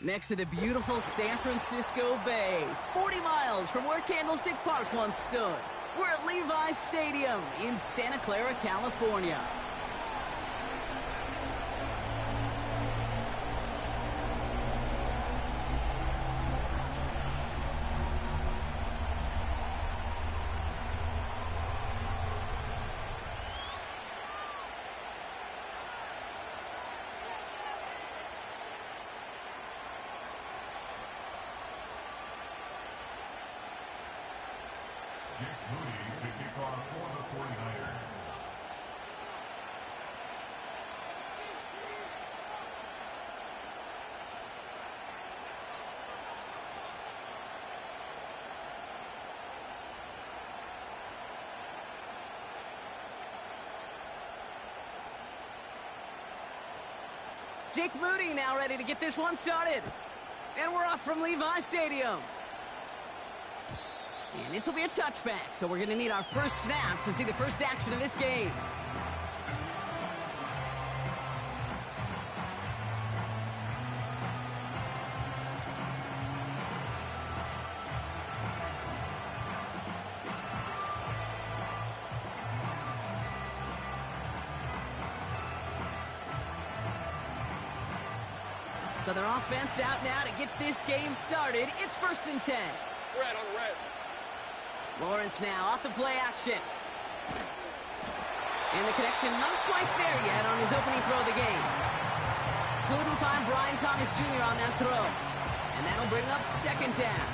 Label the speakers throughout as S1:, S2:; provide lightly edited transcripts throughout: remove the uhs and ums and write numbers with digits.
S1: Next to the beautiful San Francisco Bay, 40 miles from where Candlestick Park once stood. We're at Levi's Stadium in Santa Clara, California.
S2: Jake Moody to kick off for the 49ers.
S1: Jake Moody now ready to get this one started. And we're off from Levi's Stadium. And this will be a touchback, so we're going to need our first snap to see the first action of this game. So their offense out now to get this game started. It's 1st and 10.
S3: Red on the red.
S1: Lawrence now off the play action. And the connection not quite there yet on his opening throw of the game. Couldn't find Brian Thomas Jr. on that throw. And that'll bring up 2nd down.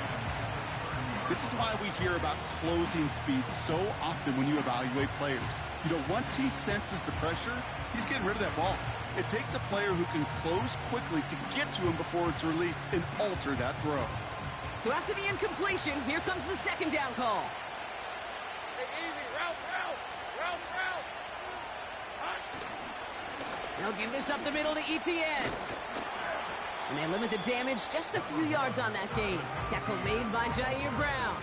S4: This is why we hear about closing speed so often when you evaluate players. You know, once he senses the pressure, he's getting rid of that ball. It takes a player who can close quickly to get to him before it's released and alter that throw.
S1: So after the incompletion, here comes the 2nd down call.
S3: Hey, easy. Route.
S1: They'll give this up the middle to ETN. And they limit the damage just a few yards on that game. Tackle made by Jair Brown.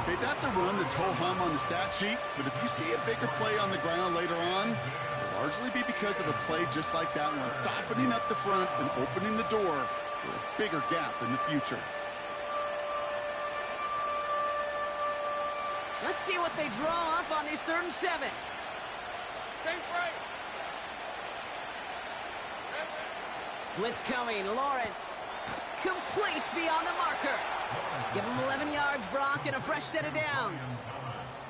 S4: Okay, that's a run that's ho-hum on the stat sheet, but if you see a bigger play on the ground later on, it'll largely be because of a play just like that one, softening up the front and opening the door for a bigger gap in the future.
S1: Let's see what they draw up on this 3rd and 7.
S3: Same right.
S1: Blitz coming, Lawrence. Complete beyond the marker. Give him 11 yards, Brock, and a fresh set of downs.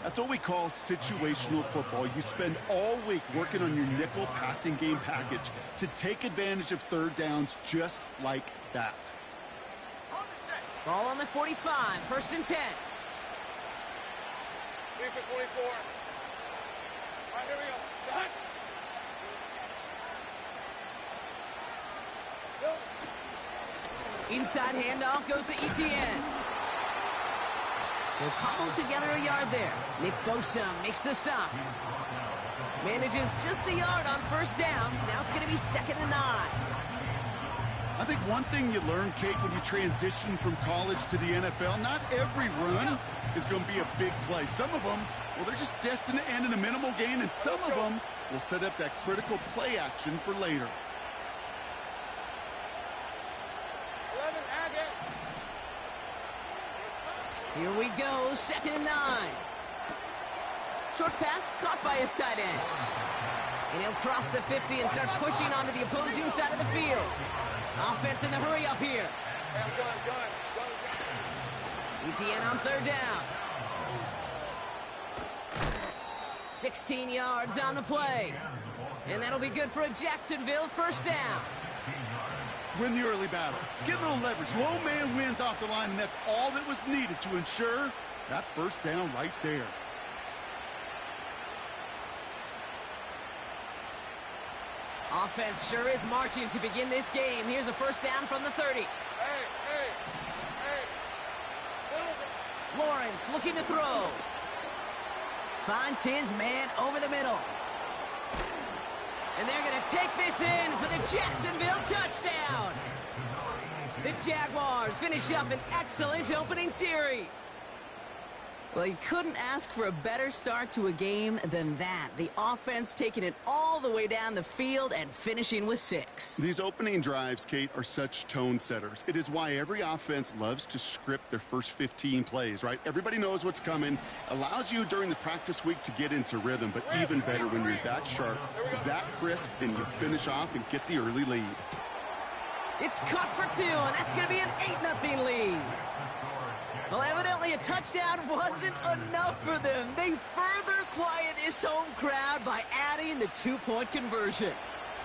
S4: That's what we call situational football. You spend all week working on your nickel passing game package to take advantage of 3rd downs just like that.
S1: Ball on the 45, 1st and 10.
S3: 3 for 24. All right, here we go. Done.
S1: Inside handoff goes to ETN. They'll cobble together a yard there. Nick Bosa makes the stop. Manages just a yard on 1st down. Now it's going to be 2nd and 9.
S4: I think one thing you learn, Kate, when you transition from college to the NFL, not every run is going to be a big play. Some of them, well, they're just destined to end in a minimal gain, and some of them will set up that critical play action for later.
S3: 11, add it.
S1: Here we go, 2nd and 9. Short pass caught by his tight end. And he'll cross the 50 and start pushing onto the opposing side of the field. Offense in the hurry up here.
S3: Hey, I'm done.
S1: ETN on 3rd down. 16 yards on the play. And that'll be good for a Jacksonville 1st down.
S4: Win the early battle. Get a little leverage. Low man wins off the line, and that's all that was needed to ensure that 1st down right there.
S1: Offense sure is marching to begin this game. Here's a 1st down from the 30.
S3: Hey.
S1: Lawrence looking to throw. Finds his man over the middle. And they're going to take this in for the Jacksonville touchdown. The Jaguars finish up an excellent opening series. Well, you couldn't ask for a better start to a game than that. The offense taking it all the way down the field and finishing with 6.
S4: These opening drives, Kate, are such tone setters. It is why every offense loves to script their first 15 plays, right? Everybody knows what's coming. Allows you during the practice week to get into rhythm, but even better when you're that sharp, that crisp, and you finish off and get the early lead.
S1: It's cut for 2, and that's going to be an 8-0 lead. Well, evidently a touchdown wasn't enough for them. They further quiet this home crowd by adding the 2-point conversion.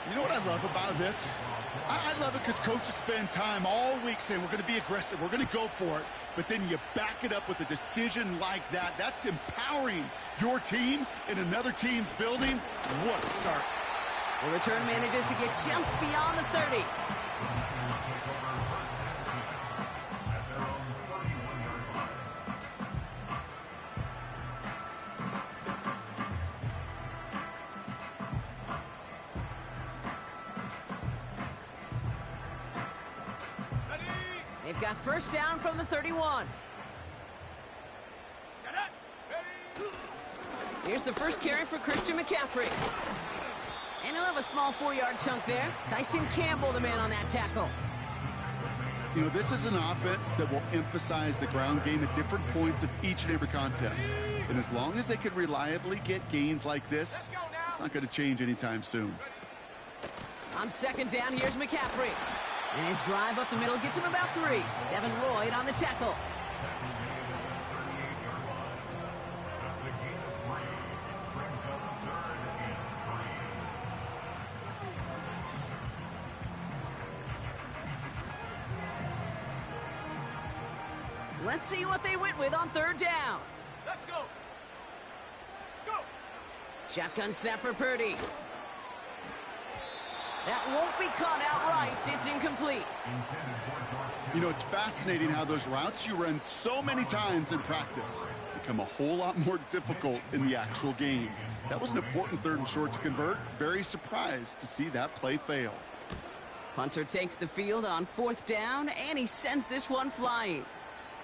S4: You know what I love about this? I love it because coaches spend time all week saying we're going to be aggressive, we're going to go for it, but then you back it up with a decision like that. That's empowering your team in another team's building. What a start.
S1: The return manages to get just beyond the 30. They've got first down from the 31. Here's the first carry for Christian McCaffrey. And he'll have a small 4-yard chunk there. Tyson Campbell, the man on that tackle.
S4: You know, this is an offense that will emphasize the ground game at different points of each and every contest. And as long as they can reliably get gains like this, it's not going to change anytime soon.
S1: On second down, here's McCaffrey. And his drive up the middle gets him about 3. Devin Lloyd on the tackle. Let's see what they went with on third down.
S3: Let's go. Go.
S1: Shotgun snap for Purdy. That won't be caught outright. It's incomplete.
S4: You know, it's fascinating how those routes you run so many times in practice become a whole lot more difficult in the actual game. That was an important 3rd and short to convert. Very surprised to see that play fail.
S1: Punter takes the field on 4th down, and he sends this one flying.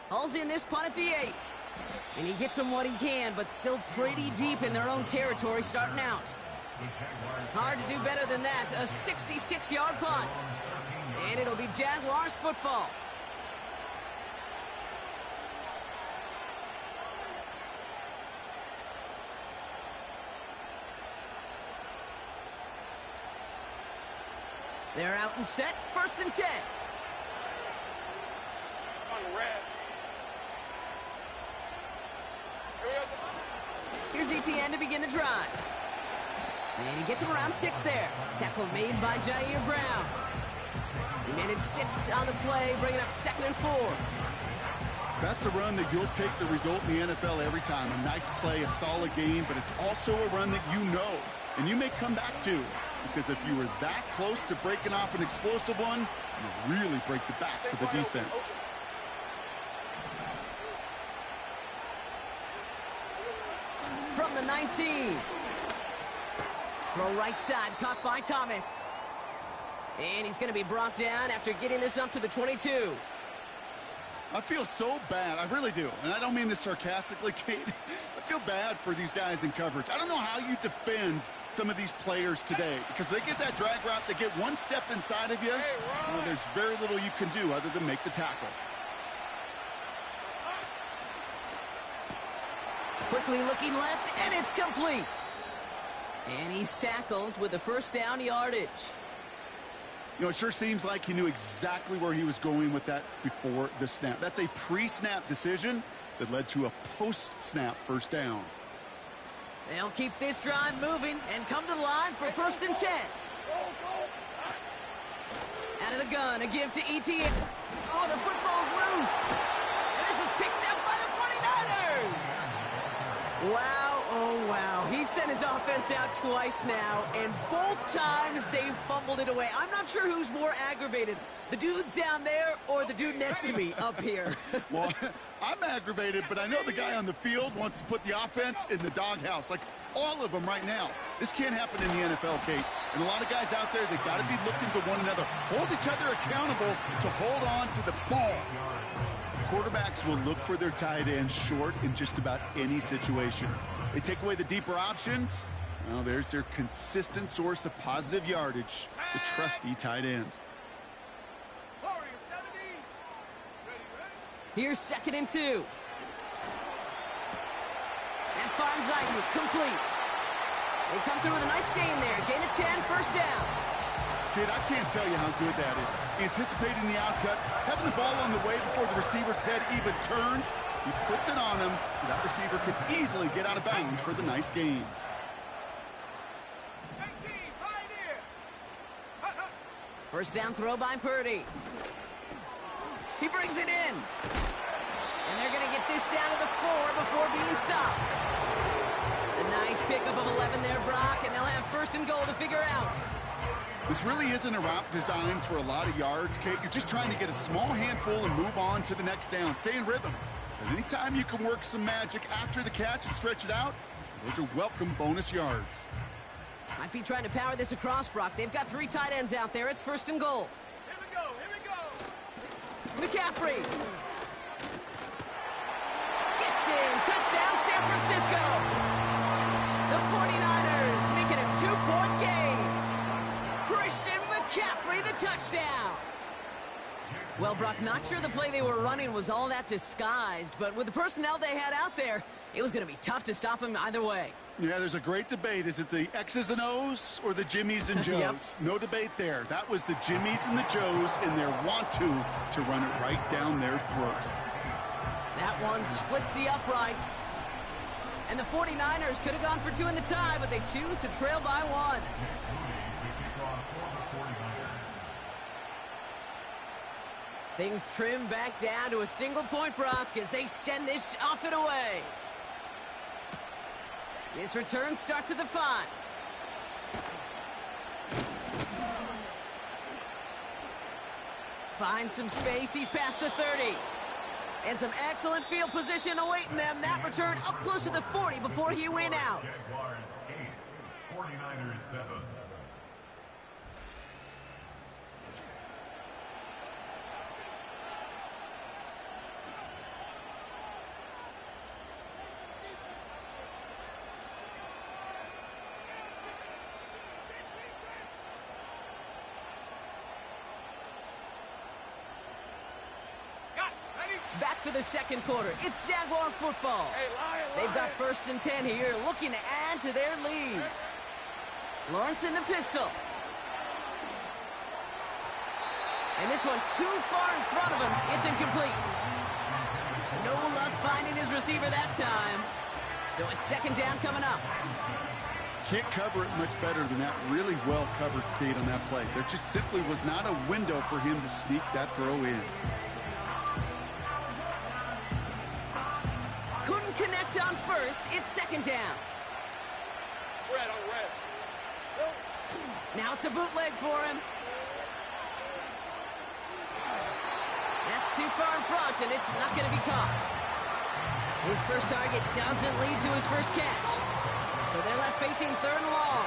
S1: Hauls in this punt at the 8. And he gets them what he can, but still pretty deep in their own territory starting out. Hard to do better than that. A 66-yard punt. And it'll be Jaguars football. They're out and set. 1st and 10.
S3: On red.
S1: Here's Etienne to begin the drive. And he gets him around 6 there. Tackle made by Jair Brown. He managed 6 on the play, bringing up 2nd and 4.
S4: That's a run that you'll take the result in the NFL every time. A nice play, a solid game, but it's also a run that you know, and you may come back to. Because if you were that close to breaking off an explosive one, you really break the backs of the defense.
S1: From the 19. Throw right side, caught by Thomas. And he's going to be brought down after getting this up to the 22.
S4: I feel so bad. I really do. And I don't mean this sarcastically, Kate. I feel bad for these guys in coverage. I don't know how you defend some of these players today because they get that drag route, they get one step inside of you. Well, there's very little you can do other than make the tackle.
S1: Quickly looking left, and it's complete. And he's tackled with the 1st down yardage.
S4: You know, it sure seems like he knew exactly where he was going with that before the snap. That's a pre-snap decision that led to a post-snap 1st down.
S1: They'll keep this drive moving and come to the line for 1st and 10. Out of the gun, a give to Etienne. Oh, the football's loose. And this is picked up by the 49ers. Wow, oh wow. He sent his offense out twice now, and both times they fumbled it away. I'm not sure who's more aggravated, the dudes down there or the dude next to me up here.
S4: Well, I'm aggravated, but I know the guy on the field wants to put the offense in the doghouse, like all of them right now. This can't happen in the NFL, Kate. And a lot of guys out there, they've got to be looking to one another. Hold each other accountable to hold on to the ball. Quarterbacks will look for their tight end short in just about any situation. They take away the deeper options. Well, there's their consistent source of positive yardage, the trusty tight end.
S1: Here's 2nd and 2. And finds Ayuk, complete. They come through with a nice gain there. Gain of 10, first down.
S4: Kid, I can't tell you how good that is. Anticipating the outcut, having the ball on the way before the receiver's head even turns. He puts it on him so that receiver could easily get out of bounds for the nice gain.
S1: First down throw by Purdy. He brings it in. And they're going to get this down to the 4 before being stopped. A nice pickup of 11 there, Brock, and they'll have 1st and goal to figure out.
S4: This really isn't a route designed for a lot of yards, Kate. You're just trying to get a small handful and move on to the next down. Stay in rhythm. But anytime you can work some magic after the catch and stretch it out, those are welcome bonus yards.
S1: Might be trying to power this across, Brock. They've got 3 tight ends out there. It's 1st and goal. McCaffrey. Gets in. Touchdown, San Francisco. The 49ers making a 2-point game. Christian McCaffrey, the touchdown. Well, Brock, not sure the play they were running was all that disguised, but with the personnel they had out there, it was going to be tough to stop him either way.
S4: Yeah, there's a great debate. Is it the X's and O's or the Jimmies and Joes?
S1: Yep.
S4: No debate there. That was the Jimmies and the Joes in their want-to run it right down their throat.
S1: That one splits the uprights. And the 49ers could have gone for 2 in the tie, but they choose to trail by 1. Things trim back down to a single point, Brock, as they send this off and away. This return starts at the 5. Finds some space. He's past the 30. And some excellent field position awaiting them. That return up close to the 40 before he went out.
S2: Jaguars 8, 49ers 7.
S1: Back for the 2nd quarter. It's Jaguar football. They've got 1st and 10 here, looking to add to their lead. Lawrence in the pistol. And this one too far in front of him. It's incomplete. No luck finding his receiver that time. So it's 2nd down coming up.
S4: Can't cover it much better than that. Really well covered, Kate, on that play. There just simply was not a window for him to sneak that throw in.
S1: Couldn't connect on 1st. It's 2nd down.
S3: Red on red.
S1: Now it's a bootleg for him. That's too far in front, and it's not going to be caught. His first target doesn't lead to his first catch. So they're left facing 3rd and long.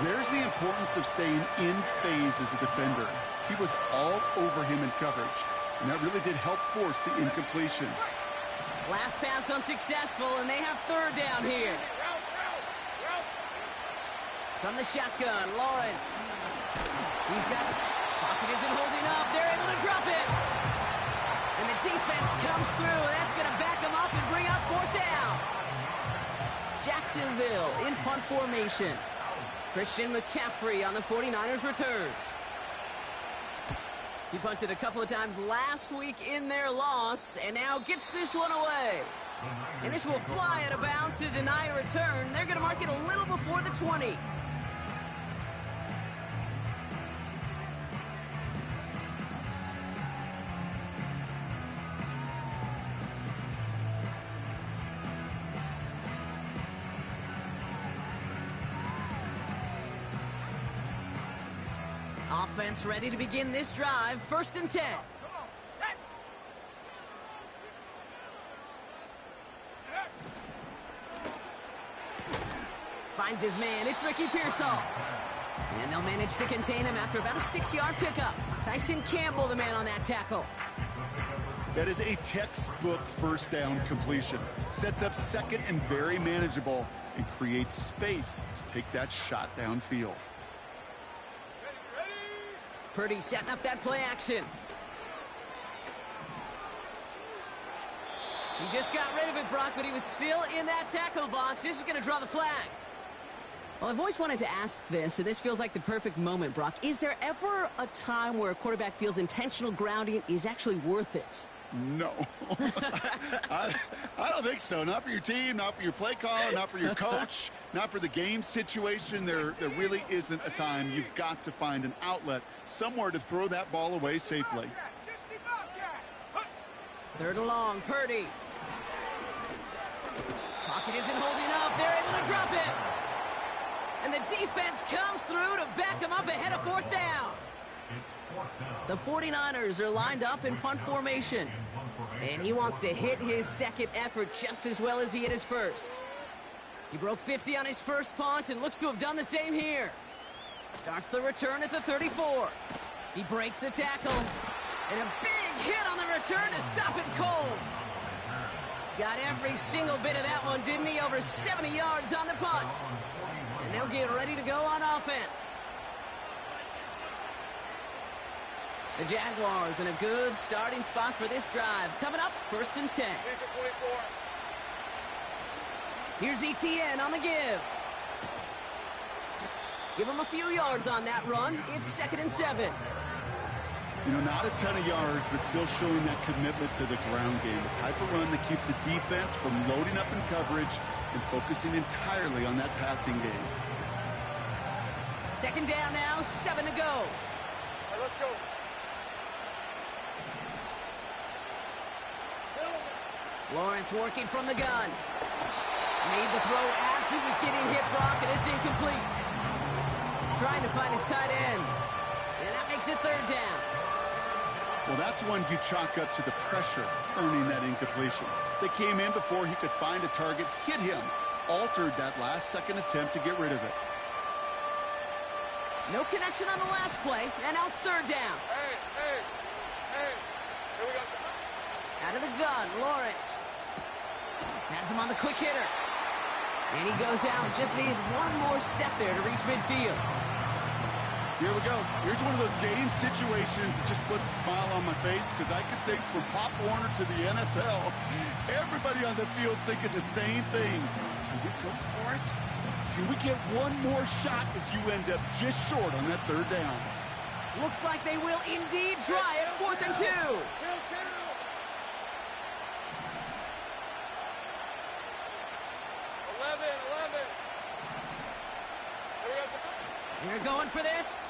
S4: There's the importance of staying in phase as a defender. He was all over him in coverage, and that really did help force the incompletion.
S1: Last pass unsuccessful, and they have 3rd down here. From the shotgun, Lawrence. He's got... Pocket isn't holding up. They're able to drop it. And the defense comes through. That's going to back them up and bring up 4th down. Jacksonville in punt formation. Christian McCaffrey on the 49ers return. He punted a couple of times last week in their loss, and now gets this one away. And this will fly out of bounds to deny a return. They're going to mark it a little before the 20. Offense ready to begin this drive. 1st and 10. Finds his man. It's Ricky Pearsall. And they'll manage to contain him after about a 6-yard pickup. Tyson Campbell, the man on that tackle.
S4: That is a textbook first down completion. Sets up second and very manageable and creates space to take that shot downfield.
S1: Purdy setting up that play action. He just got rid of it, Brock, but he was still in that tackle box. This is going to draw the flag. Well, I've always wanted to ask this, and this feels like the perfect moment, Brock. Is there ever a time where a quarterback feels intentional grounding is actually worth it?
S4: No. I don't think so. Not for your team, not for your play caller, not for your coach, not for the game situation. There really isn't a time. You've got to find an outlet, somewhere to throw that ball away safely.
S1: Third and long, Purdy. Pocket isn't holding up. They're able to drop it. And the defense comes through to back him up ahead of fourth down. The 49ers are lined up in punt formation. And he wants to hit his second effort just as well as he hit his first. He broke 50 on his first punt and looks to have done the same here. Starts the return at the 34. He breaks a tackle. And a big hit on the return to stop it cold. Got every single bit of that one, didn't he? Over 70 yards on the punt. And they'll get ready to go on offense. The Jaguars in a good starting spot for this drive. Coming up, 1st and 10. Here's Etienne on the give. Give him a few yards on that run. It's 2nd and 7.
S4: You know, not a ton of yards, but still showing that commitment to the ground game. The type of run that keeps the defense from loading up in coverage and focusing entirely on that passing game.
S1: 2nd down now, 7 to go.
S3: All right, let's go.
S1: Lawrence working from the gun. Made the throw as he was getting hit, Brock, and it's incomplete. Trying to find his tight end. And that makes it 3rd down.
S4: Well, that's one you chalk up to the pressure earning that incompletion. They came in before he could find a target, hit him, altered that last-second attempt to get rid of it.
S1: No connection on the last play, and now it's 3rd down.
S3: Hey. Here we go.
S1: Out of the gun, Lawrence. Has him on the quick hitter. And he goes out. Just needed one more step there to reach midfield.
S4: Here we go. Here's one of those game situations that just puts a smile on my face, because I could think from Pop Warner to the NFL, everybody on the field thinking the same thing. Can we go for it? Can we get one more shot as you end up just short on that 3rd down?
S1: Looks like they will indeed try it. 4th and 2.
S3: Kill. 11.
S1: They're going for this.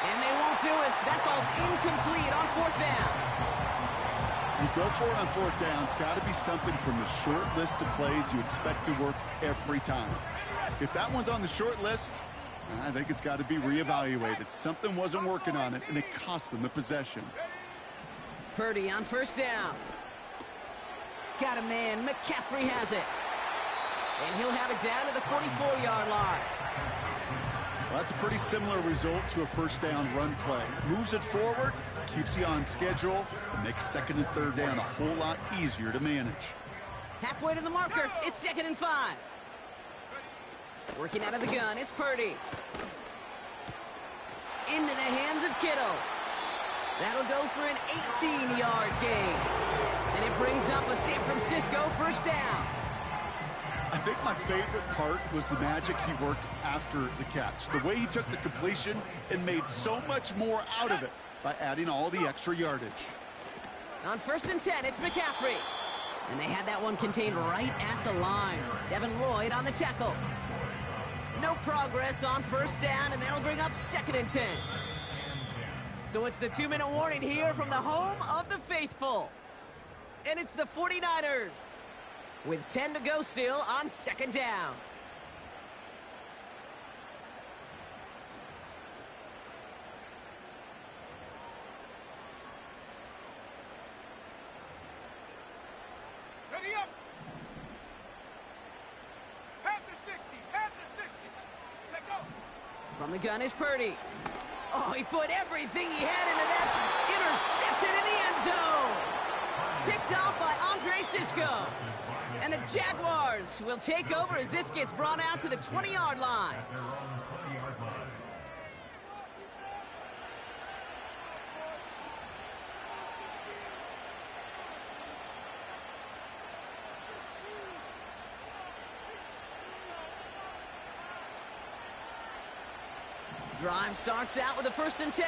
S1: And they won't do it. That ball's incomplete on 4th down.
S4: You go for it on 4th down. It's got to be something from the short list of plays you expect to work every time. If that one's on the short list, I think it's got to be reevaluated. Something wasn't working on it, and it cost them the possession.
S1: Purdy on 1st down. Got a man. McCaffrey has it. And he'll have it down to the 44-yard line.
S4: Well, that's a pretty similar result to a 1st down run play. Moves it forward, keeps you on schedule, and makes 2nd and 3rd down a whole lot easier to manage.
S1: Halfway to the marker. It's 2nd and 5. Working out of the gun. It's Purdy. Into the hands of Kittle. That'll go for an 18-yard gain. And it brings up a San Francisco 1st down.
S4: I think my favorite part was the magic he worked after the catch. The way he took the completion and made so much more out of it by adding all the extra yardage.
S1: On 1st and 10, it's McCaffrey. And they had that one contained right at the line. Devin Lloyd on the tackle. No progress on 1st down, and that'll bring up 2nd and 10. So it's the 2-minute warning here from the home of the faithful. And it's the 49ers. With 10 to go still on 2nd down.
S3: Ready up. Path to 60. Set go.
S1: From the gun is Purdy. Oh, he put everything he had into that. Intercepted in the end zone. Picked off by Andre Sisco. And the Jaguars will take over as this gets brought out to the 20-yard line.
S2: Their own 20-yard line.
S1: Drive starts out with a 1st and 10.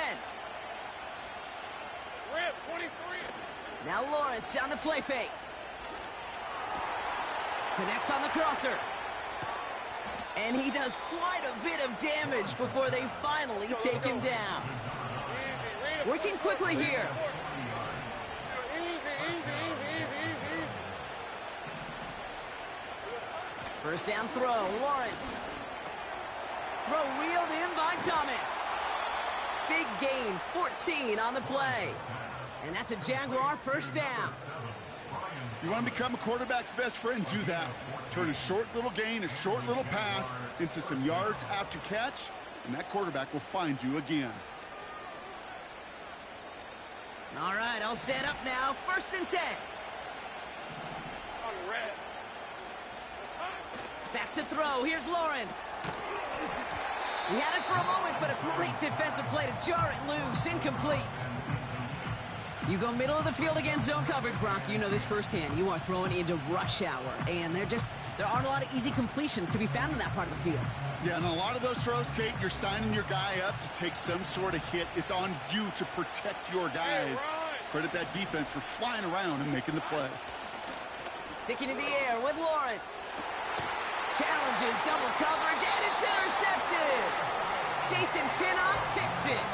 S3: Rip, 23.
S1: Now Lawrence on the play fake. Connects on the crosser. And he does quite a bit of damage before they finally take him down.
S3: Easy,
S1: Working quickly here.
S3: Easy.
S1: First down throw, Lawrence. Throw reeled in by Thomas. Big gain, 14 on the play. And that's a Jaguar first down.
S4: You want to become a quarterback's best friend, do that. Turn a short little gain, a short little pass into some yards after catch, and that quarterback will find you again.
S1: All right, all set up now. 1st and 10.
S3: On red.
S1: Back to throw. Here's Lawrence. He had it for a moment, but a great defensive play to jar it loose. Incomplete. You go middle of the field against zone coverage, Brock. You know this firsthand. You are throwing into rush hour, and there aren't a lot of easy completions to be found in that part of the field.
S4: Yeah, and a lot of those throws, Kate, you're signing your guy up to take some sort of hit. It's on you to protect your guys. Credit that defense for flying around and making the play.
S1: Sticking in the air with Lawrence. Challenges double coverage, and it's intercepted. Jason Pinnock picks it.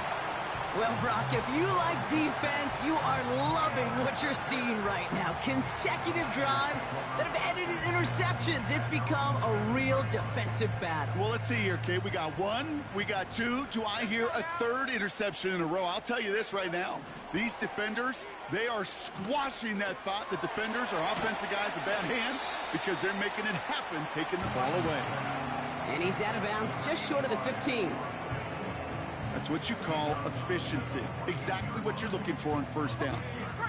S1: Well, Brock, if you like defense, you are loving what you're seeing right now. Consecutive drives that have ended in interceptions. It's become a real defensive battle.
S4: Well, let's see here, Kate. We got one, we got two. Do I hear a third interception in a row? I'll tell you this right now. These defenders, they are squashing that thought. The defenders are offensive guys with bad hands because they're making it happen, taking the ball away.
S1: And he's out of bounds just short of the 15.
S4: That's what you call efficiency. Exactly what you're looking for on first down.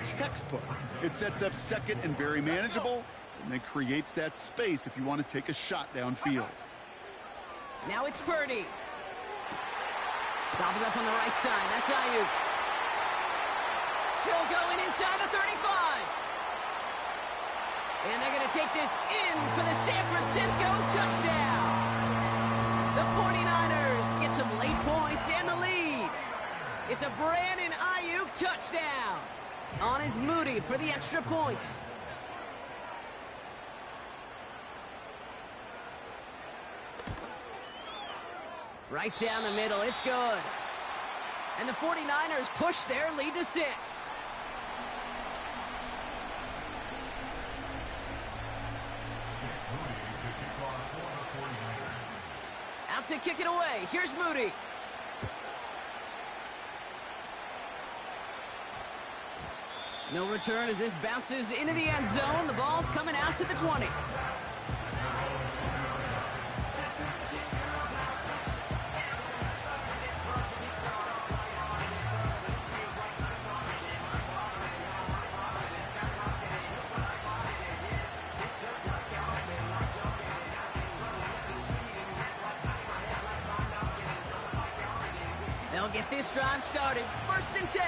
S4: Textbook. It sets up second and very manageable, and then creates that space if you want to take a shot downfield.
S1: Now it's Purdy. Gobbled up on the right side. That's Ayuk. Still going inside the 35. And they're going to take this in for the San Francisco touchdown. The 49ers get some late points and the lead. It's a Brandon Ayuk touchdown. On is Moody for the extra point. Right down the middle, it's good. And the 49ers push their lead to 6. Out to kick it away. Here's Moody. No return as this bounces into the end zone. The ball's coming out to the 20. They'll get this drive started. 1st and 10.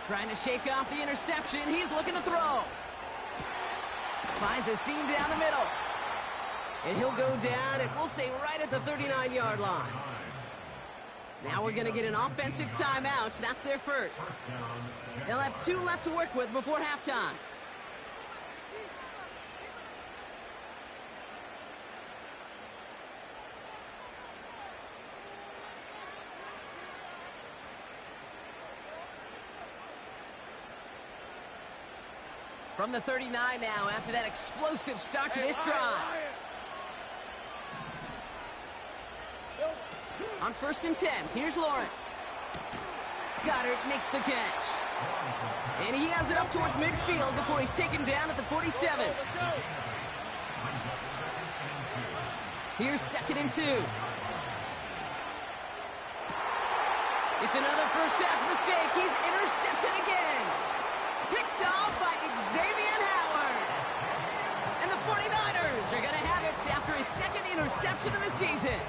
S1: Trying to shake off the interception. He's looking to throw. Finds a seam down the middle. And he'll go down, and we'll say right at the 39-yard line. Now we're going to get an offensive timeout. That's their first. They'll have 2 left to work with before halftime. From the 39 now, after that explosive start to this drive. On 1st and 10, here's Lawrence. Goddard makes the catch. And he has it up towards midfield before he's taken down at the 47. Here's 2nd and 2. It's another first half mistake. He's intercepted again. Picked off by Xavier Howard. And the 49ers are going to have it after his second interception of the season.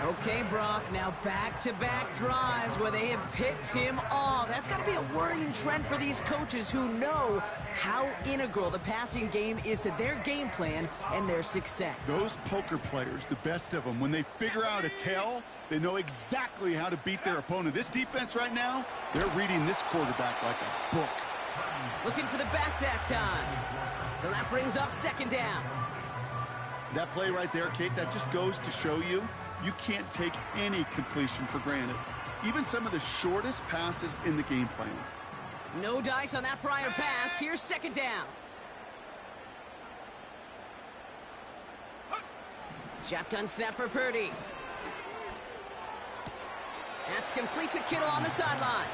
S1: Okay, Brock, now back-to-back drives where they have picked him off. That's got to be a worrying trend for these coaches who know how integral the passing game is to their game plan and their success.
S4: Those poker players, the best of them, when they figure out a tell, they know exactly how to beat their opponent. This defense right now, they're reading this quarterback like a book.
S1: Looking for the back that time. So that brings up second down.
S4: That play right there, Kate, that just goes to show you, you can't take any completion for granted. Even some of the shortest passes in the game plan.
S1: No dice on that prior pass. Here's second down. Shotgun snap for Purdy. That's complete to Kittle on the sideline.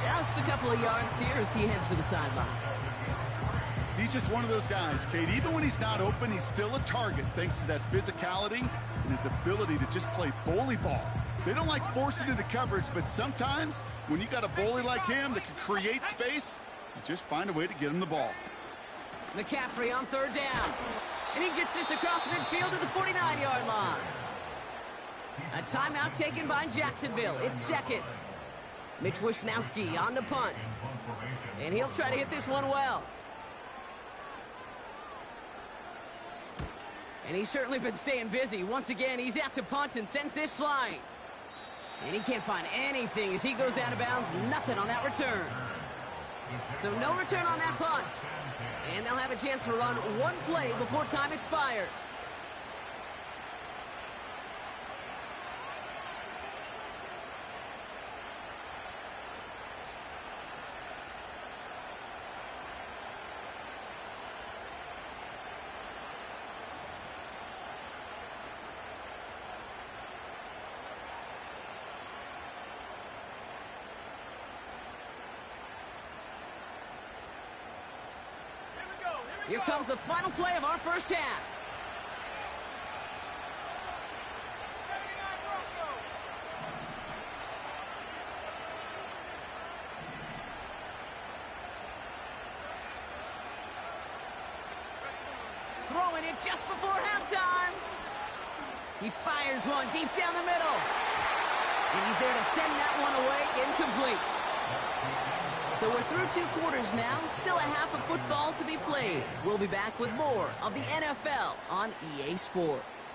S1: Just a couple of yards here as he heads for the sideline.
S4: He's just one of those guys, Kate. Even when he's not open, he's still a target thanks to that physicality and his ability to just play bully ball. They don't like forcing into coverage, but sometimes when you got a bully like him that can create space, you just find a way to get him the ball.
S1: McCaffrey on third down. And he gets this across midfield to the 49-yard line. A timeout taken by Jacksonville. It's second. Mitch Wisnowski on the punt. And he'll try to hit this one well. And he's certainly been staying busy. Once again, he's out to punt and sends this flying. And he can't find anything as he goes out of bounds. Nothing on that return. So no return on that punt. And they'll have a chance to run one play before time expires. Here comes the final play of our first half. Throwing it just before halftime. He fires one deep down the middle. And he's there to send that one away incomplete. So we're through 2 quarters now, still a half of football to be played. We'll be back with more of the NFL on EA Sports.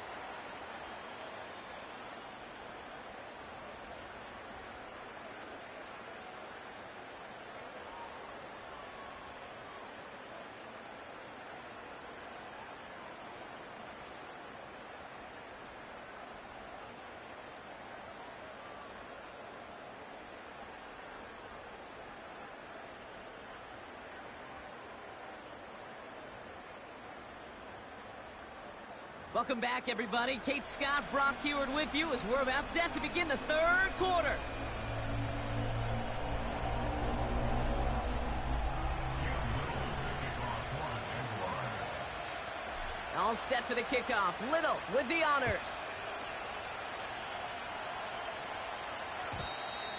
S1: Welcome back, everybody. Kate Scott, Brock Huard with you as we're about set to begin the third quarter. All set for the kickoff. Little with the honors.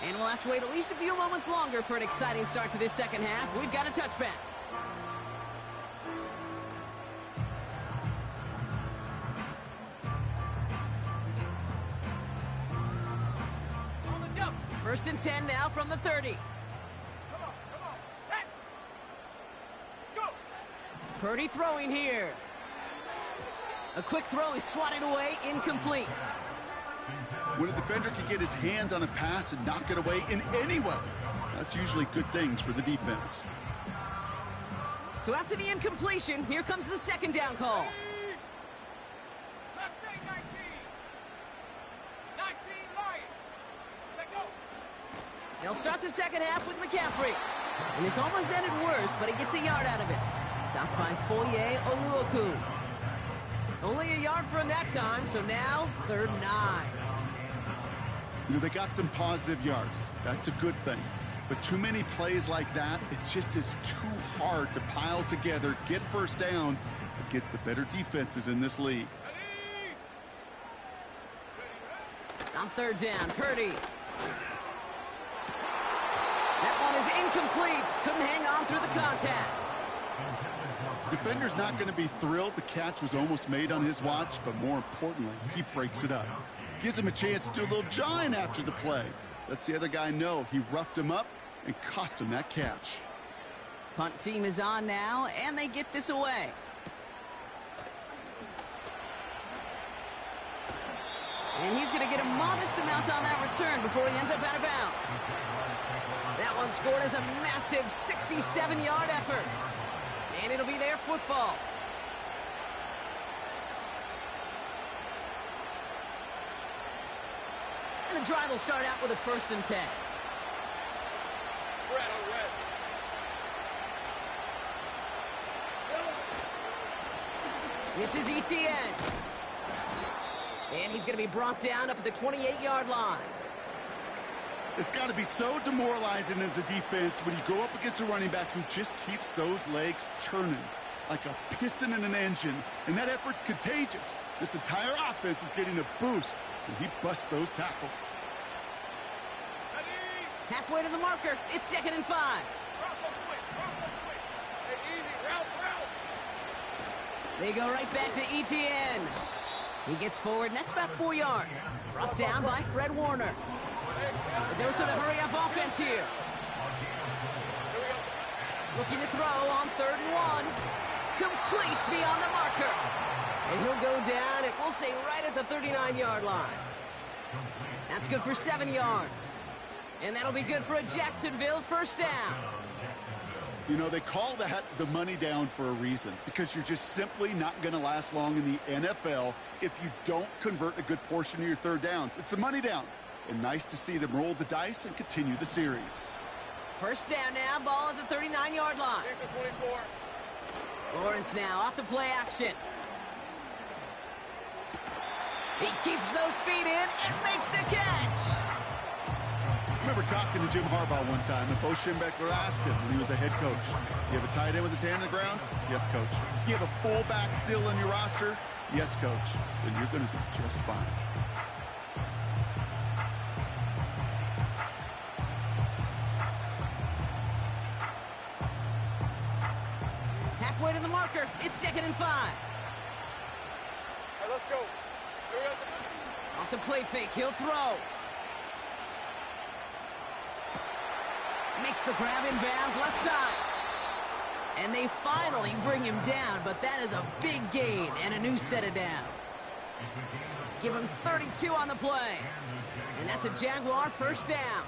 S1: And we'll have to wait at least a few moments longer for an exciting start to this second half. We've got a touchback. First and 10 now from the 30.
S3: Come on, set. Go.
S1: Purdy throwing here. A quick throw is swatted away, incomplete.
S4: When a defender can get his hands on a pass and knock it away in any way, that's usually good things for the defense.
S1: So after the incompletion, here comes the second down call.
S3: Left eight, 19. 19 Lions. Set, go.
S1: They'll start the second half with McCaffrey. And this almost ended worse, but he gets a yard out of it. Stopped by Foye Oluokun. Only a yard for him that time, so now 3rd and 9.
S4: You know, they got some positive yards. That's a good thing. But too many plays like that, it just is too hard to pile together, get first downs against the better defenses in this league.
S1: On 3rd down, Purdy. That one is incomplete. Couldn't hang on through the contact.
S4: Defender's not going to be thrilled the catch was almost made on his watch, but more importantly, he breaks it up. Gives him a chance to do a little jawing after the play. Lets the other guy know he roughed him up and cost him that catch.
S1: Punt team is on now, and they get this away. And he's going to get a modest amount on that return before he ends up out of bounds. That one scored as a massive 67-yard effort. And it'll be their football. And the drive will start out with a 1st and 10.
S3: Red on red.
S1: This is Etienne. And he's going to be brought down up at the 28-yard line.
S4: It's got to be so demoralizing as a defense when you go up against a running back who just keeps those legs churning like a piston in an engine, and that effort's contagious. This entire offense is getting a boost, and he busts those tackles.
S1: Halfway to the marker, it's 2nd and 5.
S3: Rocco swing. Hey, easy, route.
S1: They go right back to Etienne. He gets forward, and that's about 4 yards. Brought down by Fred Warner. A dose of the hurry-up offense here. Looking to throw on 3rd and 1. Complete beyond the marker. And he'll go down, and we'll say right at the 39-yard line. That's good for 7 yards. And that'll be good for a Jacksonville 1st down.
S4: You know, they call that the money down for a reason, because you're just simply not going to last long in the NFL if you don't convert a good portion of your 3rd downs. It's the money down. And nice to see them roll the dice and continue the series.
S1: 1st down now, ball at the 39-yard line.
S3: 24.
S1: Lawrence now off the play action. He keeps those feet in and makes the catch.
S4: I remember talking to Jim Harbaugh one time, and Bo Schembechler asked him when he was a head coach, you have a tight end with his hand on the ground? Yes, coach. You have a fullback still on your roster? Yes, coach. Then you're going to be just fine.
S1: Halfway to the marker, it's 2nd and 5.
S3: Hey, let's go.
S1: Off the play fake, he'll throw. Makes the grab in bounds, left side. And they finally bring him down, but that is a big gain and a new set of downs. Give him 32 on the play. And that's a Jaguar 1st down.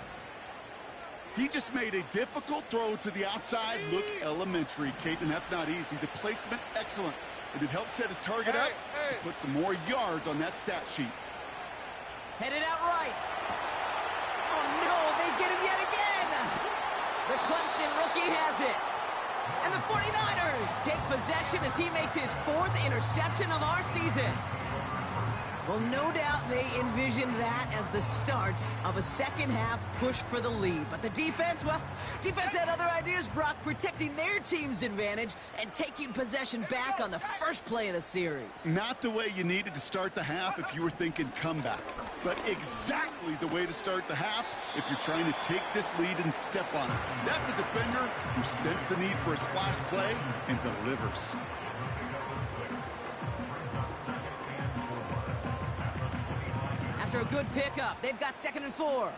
S4: He just made a difficult throw to the outside look elementary, Kate, and that's not easy. The placement, excellent. And it helped set his target up to put some more yards on that stat sheet.
S1: Headed out right. Oh, no, they get him yet again. The Clemson rookie has it. And the 49ers take possession as he makes his 4th interception of our season. Well, no doubt they envisioned that as the start of a 2nd half push for the lead. But the defense, well, defense had other ideas, Brock, protecting their team's advantage and taking possession back on the first play of the series.
S4: Not the way you needed to start the half if you were thinking comeback, but exactly the way to start the half if you're trying to take this lead and step on it. That's a defender who sensed the need for a splash play and delivers.
S1: After a good pickup, they've got 2nd and 4.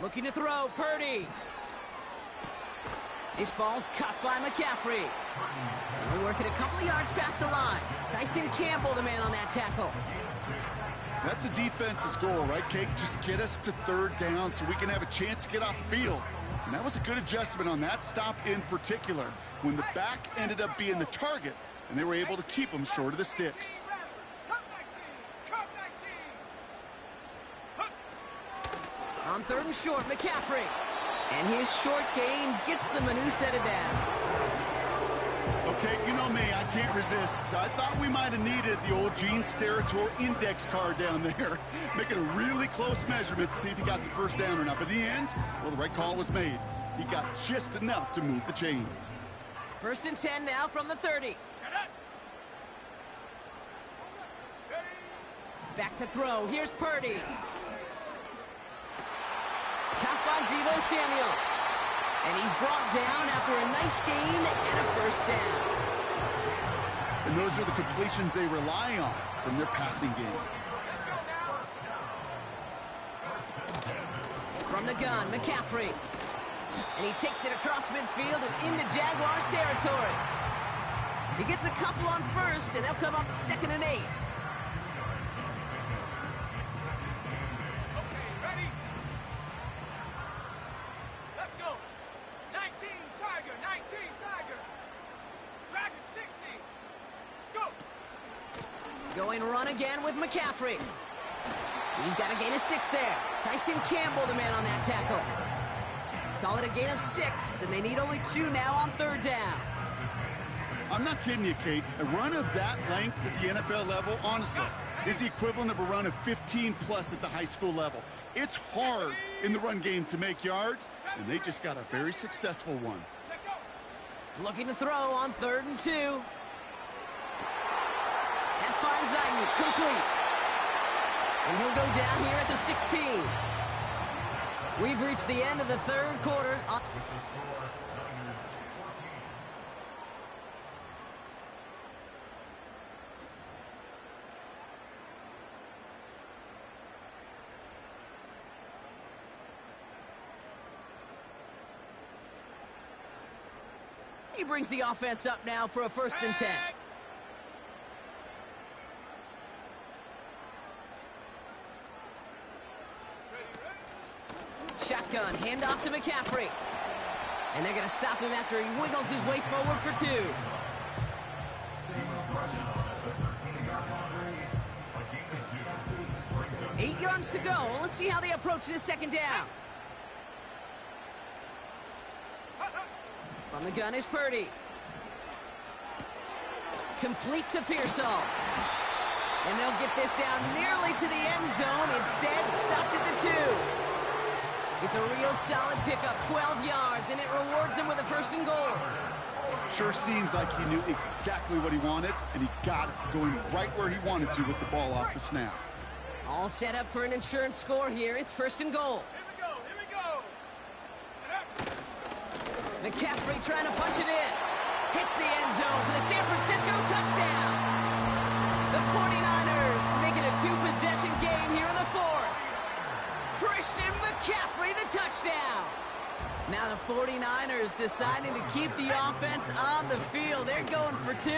S1: Looking to throw, Purdy. This ball's caught by McCaffrey. They're working a couple of yards past the line. Tyson Campbell, the man on that tackle.
S4: That's a defense's goal, right, Kate? Just get us to 3rd down so we can have a chance to get off the field. And that was a good adjustment on that stop in particular, when the back ended up being the target, and they were able to keep him short of the sticks.
S1: On 3rd and short, McCaffrey. And his short gain gets them a new set of downs.
S4: Okay, you know me, I can't resist. I thought we might have needed the old Gene Steratore index card down there, making a really close measurement to see if he got the 1st down or not. But in the end, well, the right call was made. He got just enough to move the chains.
S1: 1st and 10 now from the 30. Back to throw. Here's Purdy. Caught by Deebo Samuel. And he's brought down after a nice gain and a first down.
S4: And those are the completions they rely on from their passing game.
S1: From the gun, McCaffrey. And he takes it across midfield and into Jaguars territory. He gets a couple on first, and they'll come up 2nd and 8.
S3: Okay, ready? Let's go. 19 Tiger, 19 Tiger. Dragon 60. Go.
S1: Going run again with McCaffrey. He's got a gain of 6 there. Tyson Campbell, the man on that tackle. Call it a gain of 6, and they need only 2 now on 3rd down.
S4: I'm not kidding you, Kate. A run of that length at the NFL level, honestly, is the equivalent of a run of 15-plus at the high school level. It's hard in the run game to make yards, and they just got a very successful one.
S1: Looking to throw on 3rd and 2. That finds Ayuk, complete. And he'll go down here at the 16. We've reached the end of the 3rd quarter. He brings the offense up now for a 1st and 10. Shotgun, handoff to McCaffrey. And they're going to stop him after he wiggles his way forward for 2. Eight yards to go. Let's see how they approach this 2nd down. From the gun is Purdy. Complete to Pearsall. And they'll get this down nearly to the end zone. Instead, stopped at the 2. It's a real solid pickup, 12 yards, and it rewards him with a 1st and goal.
S4: Sure seems like he knew exactly what he wanted, and he got it going right where he wanted to with the ball off the snap.
S1: All set up for an insurance score here. It's 1st and goal.
S3: Here we go.
S1: McCaffrey trying to punch it in. Hits the end zone for the San Francisco touchdown. The 49ers make it a 2-possession game here in the 4th. Christian McCaffrey, the touchdown. Now the 49ers deciding to keep the offense on the field. They're going for 2.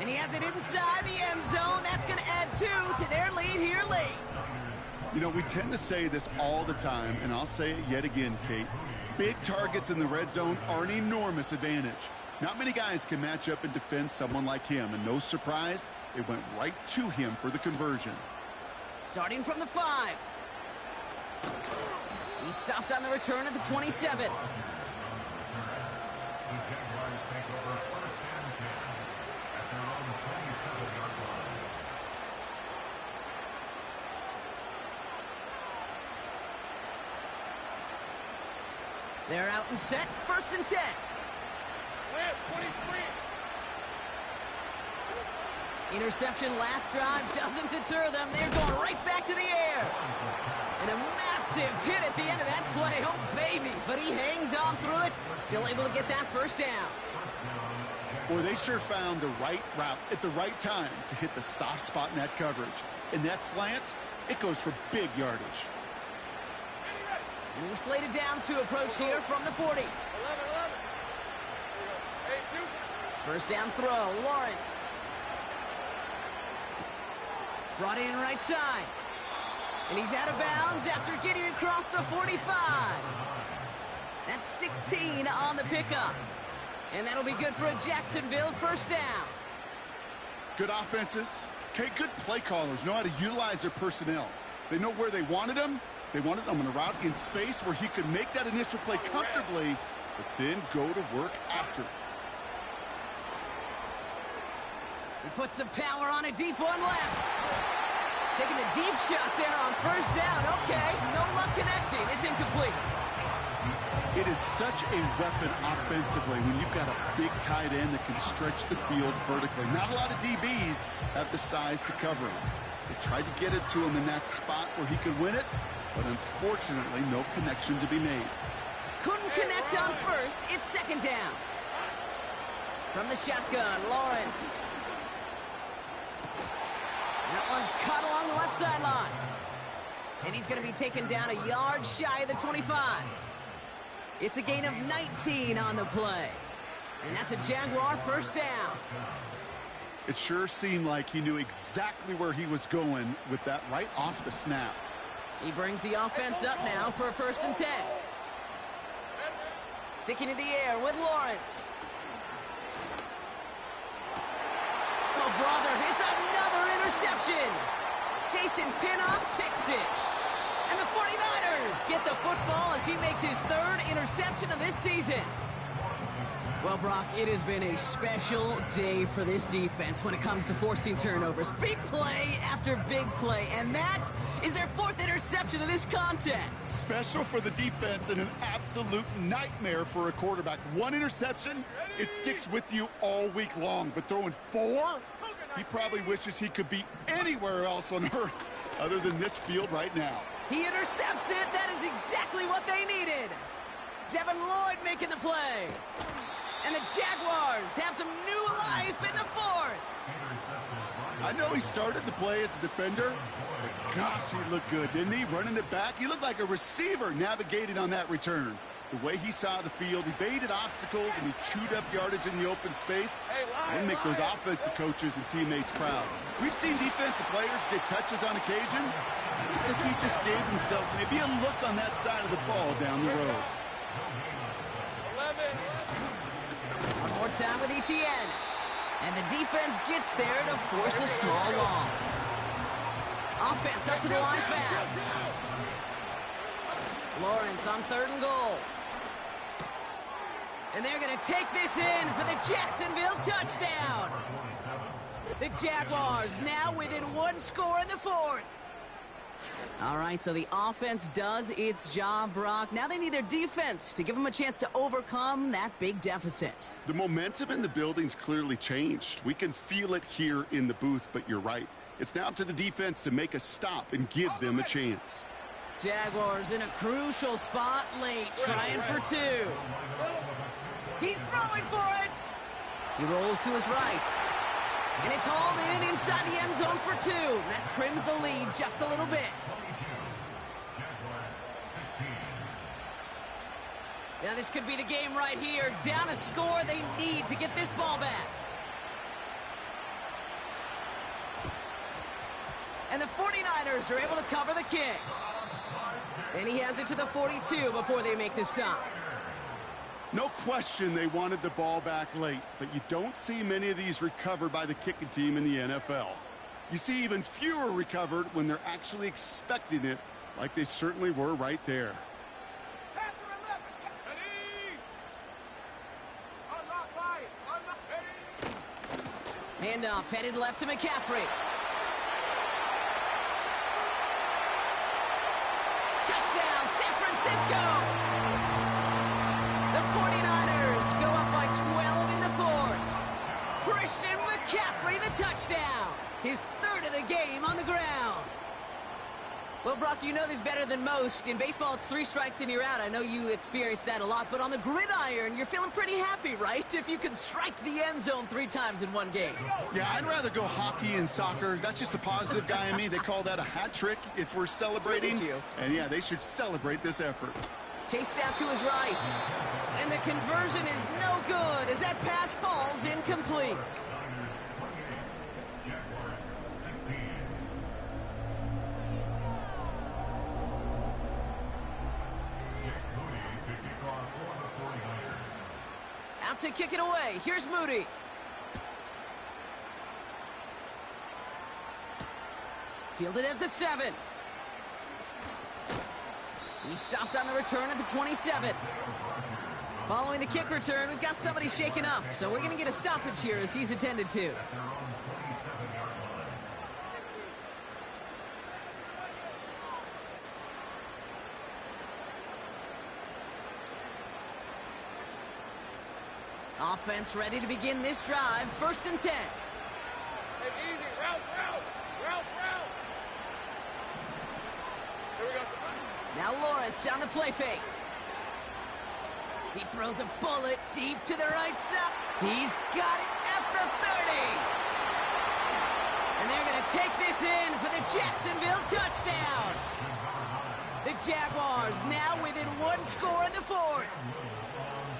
S1: And he has it inside the end zone. That's going to add 2 to their lead here late.
S4: You know, we tend to say this all the time, and I'll say it yet again, Kate. Big targets in the red zone are an enormous advantage. Not many guys can match up and defend someone like him, and no surprise, it went right to him for the conversion.
S1: Starting from the 5. He stopped on the return at the 27. They're out and set, 1st and 10.
S3: Clear, 23.
S1: Interception last drive doesn't deter them. They're going right back to the air. And a massive hit at the end of that play. Oh, baby. But he hangs on through it. Still able to get that 1st down.
S4: Boy, they sure found the right route at the right time to hit the soft spot in that coverage. And that slant, it goes for big yardage.
S1: New slated downs to approach here from the 40.
S3: 11. 8-2.
S1: 1st down throw, Lawrence. Brought in right side. And he's out of bounds after getting across the 45. That's 16 on the pickup. And that'll be good for a Jacksonville 1st down.
S4: Good offenses. Okay, good play callers know how to utilize their personnel. They know where they wanted them. They wanted him on a route in space where he could make that initial play comfortably, but then go to work after.
S1: He puts some power on a deep one left. Taking a deep shot there on 1st down. Okay, no luck connecting. It's incomplete.
S4: It is such a weapon offensively when you've got a big tight end that can stretch the field vertically. Not a lot of DBs have the size to cover him. They tried to get it to him in that spot where he could win it, but unfortunately, no connection to be made.
S1: Couldn't connect on first. It's second down. From the shotgun, Lawrence. That one's cut along the left sideline. And he's going to be taken down a yard shy of the 25. It's a gain of 19 on the play. And that's a Jaguar first down.
S4: It sure seemed like he knew exactly where he was going with that right off the snap.
S1: He brings the offense up now for a 1st and 10. Sticking in the air with Lawrence. Oh, brother, it's another interception. Jason Pinnock picks it. And the 49ers get the football as he makes his 3rd interception of this season. Well, Brock, it has been a special day for this defense when it comes to forcing turnovers. Big play after big play, and that is their 4th interception of this contest.
S4: Special for the defense and an absolute nightmare for a quarterback. 1 interception, it sticks with you all week long, but throwing 4? He probably wishes he could be anywhere else on earth other than this field right now.
S1: He intercepts it. That is exactly what they needed. Devin Lloyd making the play. And the Jaguars have some new life in the 4th.
S4: I know he started to play as a defender, but gosh, he looked good, didn't he? Running it back, he looked like a receiver navigating on that return. The way he saw the field, he baited obstacles, and he chewed up yardage in the open space. And make those offensive coaches and teammates proud. We've seen defensive players get touches on occasion. I think he just gave himself maybe a look on that side of the ball down the road.
S1: One more time with Etienne. And the defense gets there to force a small loss. Offense up to the line fast. Lawrence on 3rd and goal. And they're going to take this in for the Jacksonville touchdown. The Jaguars now within 1 score in the 4th. All right, so the offense does its job, Brock. Now they need their defense to give them a chance to overcome that big deficit.
S4: The momentum in the building's clearly changed. We can feel it here in the booth, but you're right. It's now up to the defense to make a stop and give them a chance.
S1: Jaguars in a crucial spot late, trying for 2. He's throwing for it. He rolls to his right. And it's hauled in inside the end zone for 2. That trims the lead just a little bit. Now this could be the game right here. Down a score, they need to get this ball back. And the 49ers are able to cover the kick. And he has it to the 42 before they make the stop.
S4: No question they wanted the ball back late, but you don't see many of these recovered by the kicking team in the NFL. You see even fewer recovered when they're actually expecting it, like they certainly were right there.
S1: Handoff headed left to McCaffrey. Touchdown, San Francisco! The 49ers go up by 12 in the 4th. Christian McCaffrey, the touchdown. His 3rd of the game on the ground. Well, Brock, you know this better than most. In baseball, it's 3 strikes and you're out. I know you experienced that a lot, but on the gridiron, you're feeling pretty happy, right? If you can strike the end zone 3 times in one game.
S4: Yeah, I'd rather go hockey and soccer. That's just the positive guy in me. They call that a hat trick. It's worth celebrating. And yeah, they should celebrate this effort.
S1: Chased out to his right. And the conversion is no good as that pass falls incomplete. Out to kick it away. Here's Moody. Fielded at the 7. He stopped on the return at the 27. Following the kick return, we've got somebody shaken up. So we're going to get a stoppage here as he's attended to. Offense ready to begin this drive. 1st and 10.
S3: Hey, easy. Route.
S1: Now Lawrence on the play fake. He throws a bullet deep to the right side. He's got it at the 30. And they're going to take this in for the Jacksonville touchdown. The Jaguars now within one score in the fourth.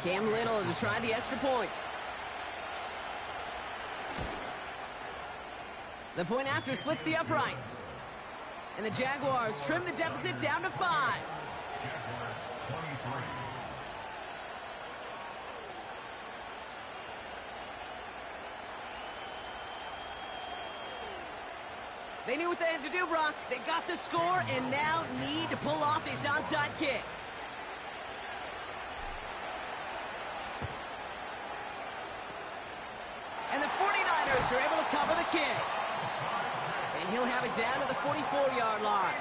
S1: Cam Little to try the extra point. The point after splits the uprights. And the Jaguars trim the deficit down to 5.
S2: Jaguars 23.
S1: They knew what they had to do, Brock. They got the score and now need to pull off this onside kick. And the 49ers are able to cover the kick. And he'll have it down to the 44-yard line.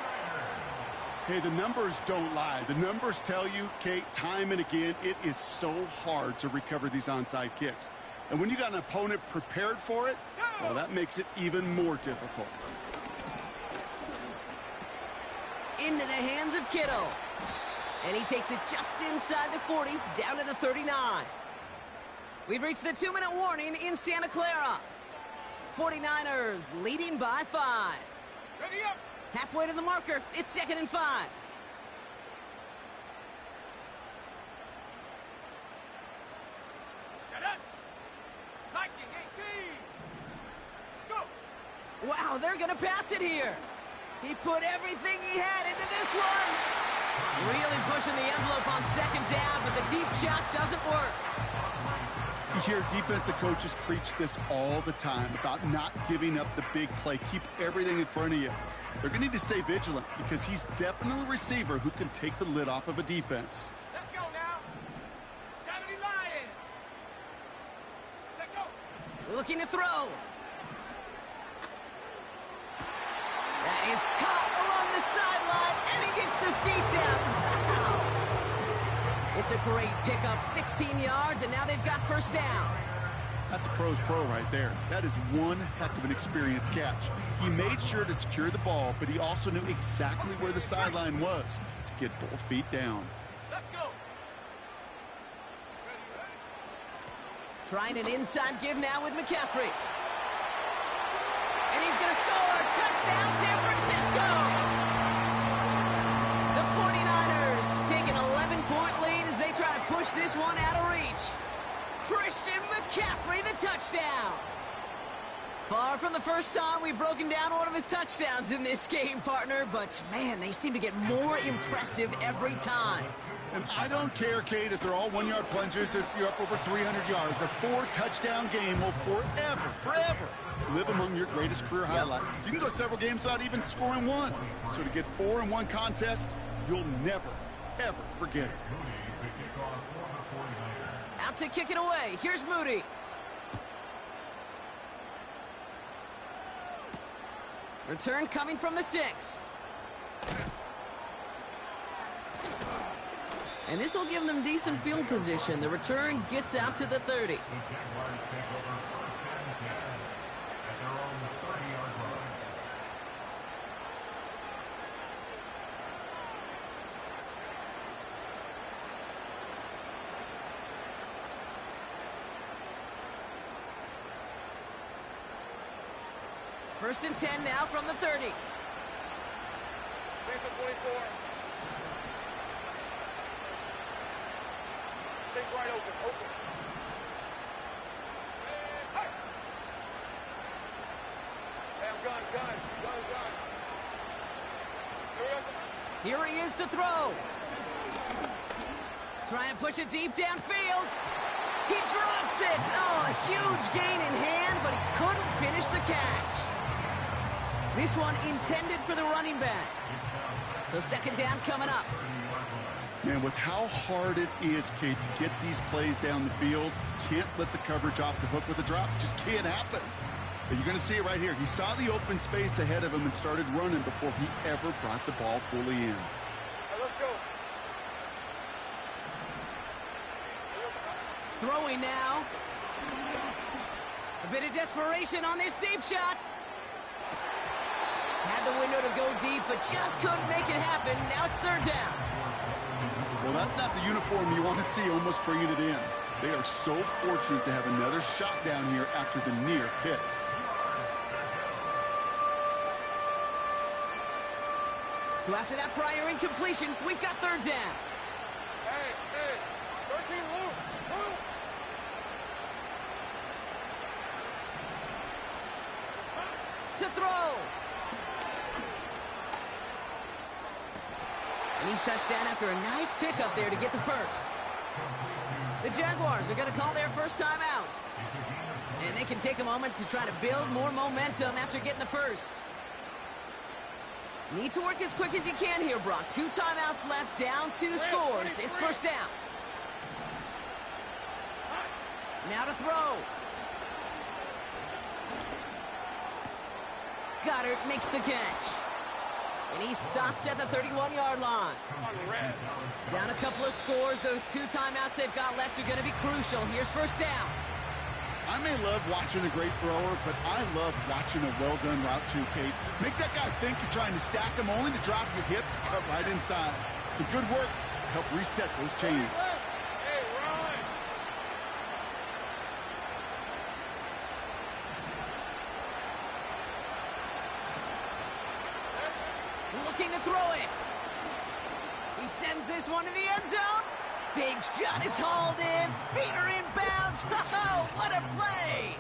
S4: Hey, the numbers don't lie. The numbers tell you, Kate, time and again, it is so hard to recover these onside kicks. And when you got an opponent prepared for it, well, that makes it even more difficult.
S1: Into the hands of Kittle. And he takes it just inside the 40, down to the 39. We've reached the 2-minute warning in Santa Clara. 49ers leading by 5.
S3: Ready up.
S1: Halfway to the marker, it's 2nd and 5.
S3: Set up. 1918. Go.
S1: Wow, they're going to pass it here. He put everything he had into this one. Really pushing the envelope on 2nd down, but the deep shot doesn't work.
S4: You hear defensive coaches preach this all the time about not giving up the big play. Keep everything in front of you. They're going to need to stay vigilant because he's definitely a receiver who can take the lid off of a defense.
S3: Let's go now. 70 Lions. Set go.
S1: Looking to throw. That is caught along the sideline, and he gets the feet down. Wow. It's a great pickup, 16 yards, and now they've got 1st down.
S4: That's a pro's pro right there. That is one heck of an experienced catch. He made sure to secure the ball, but he also knew exactly where the sideline was to get both feet down.
S3: Let's go.
S1: Trying an inside give now with McCaffrey. And he's going to score. Touchdown, San Francisco. The 49ers take an 11-point lead as they try to push this one out of reach. Christian McCaffrey, the touchdown. Far from the first time we've broken down one of his touchdowns in this game, partner, but man, they seem to get more impressive every time.
S4: And I don't care, Kate, if they're all 1-yard plungers, if you're up over 300 yards. A 4-touchdown game will forever live among your greatest career highlights. You can go several games without even scoring one. So to get 4 in one contest, you'll never, ever forget it.
S2: Moody to kick off for the 49ers.
S1: Out to kick it away. Here's Moody. Return coming from the 6. And this will give them decent field position. The return gets out to the 30.
S2: The Jaguars take over 1st and 10 at their own 30-yard line.
S1: First and 10 now from the 30.
S3: Please, 24. Take right open. Hey! Hey, I'm gun.
S1: Here he is to throw. Trying to push it deep downfield. He drops it. Oh, a huge gain in hand, but he couldn't finish the catch. This one intended for the running back. So 2nd down coming up.
S4: Man, with how hard it is, Kate, to get these plays down the field, you can't let the coverage off the hook with a drop. It just can't happen. But you're going to see it right here. He saw the open space ahead of him and started running before he ever brought the ball fully in.
S3: Right, let's go.
S1: Throwing now. A bit of desperation on this deep shot. Had the window to go deep, but just couldn't make it happen. Now it's third down.
S4: Well, that's not the uniform you want to see almost bringing it in. They are so fortunate to have another shot down here after the near pick.
S1: So after that prior incompletion, we've got third down.
S3: Hey, 13 loose.
S1: To throw. And he's touchdown after a nice pickup there to get the first. The Jaguars are going to call their first time out. And they can take a moment to try to build more momentum after getting the first. Need to work as quick as you can here, Brock. 2 timeouts left, down 2 scores. It's first down. Now to throw. Goddard makes the catch. And he's stopped at the 31-yard line. Down a couple of scores. Those 2 timeouts they've got left are going to be crucial. Here's first down.
S4: I may love watching a great thrower, but I love watching a well-done route too, Kate. Make that guy think you're trying to stack him only to drop your hips, cut right inside. Some good work to help reset those chains.
S3: Hey, Ron.
S1: Looking to throw it. He sends this one to the end zone. Big shot is hauled in. Feet are inbounds. Oh, what a play.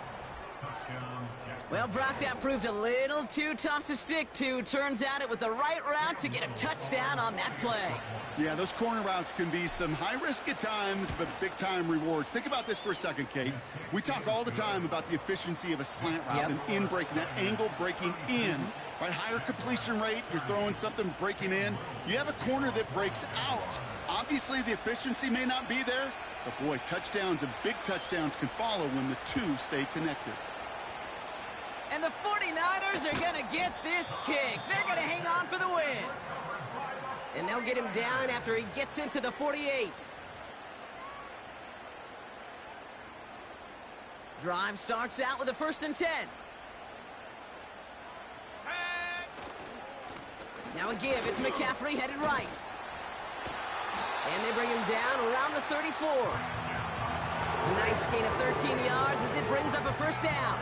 S1: Well, Brock, that proved a little too tough to stick to. Turns out it was the right route to get a touchdown on that play.
S4: Yeah, those corner routes can be some high risk at times, but big-time rewards. Think about this for a second, Kate. We talk all the time about the efficiency of a slant route and in breaking, that angle breaking in. Right, higher completion rate, you're throwing something breaking in. You have a corner that breaks out. Obviously, the efficiency may not be there, but boy, touchdowns and big touchdowns can follow when the two stay connected.
S1: And the 49ers are going to get this kick. They're going to hang on for the win. And they'll get him down after he gets into the 48. Drive starts out with a 1st and 10. Now a give. It's McCaffrey headed right. And they bring him down around the 34. A nice gain of 13 yards as it brings up a first down.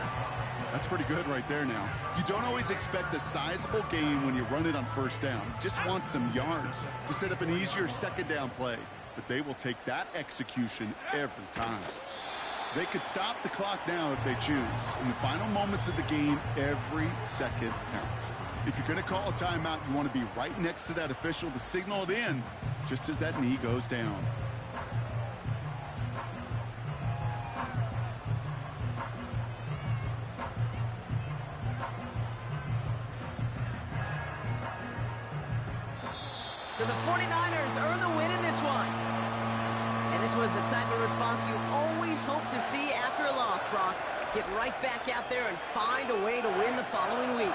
S4: That's pretty good right there now. You don't always expect a sizable gain when you run it on first down. You just want some yards to set up an easier second down play. But they will take that execution every time. They could stop the clock now if they choose. In the final moments of the game, every second counts. If you're going to call a timeout, you want to be right next to that official to signal it in just as that knee goes down.
S1: So the 49ers earn the win in this one. And this was the type of response you always hope to see after a loss, Brock. Get right back out there and find a way to win the following week.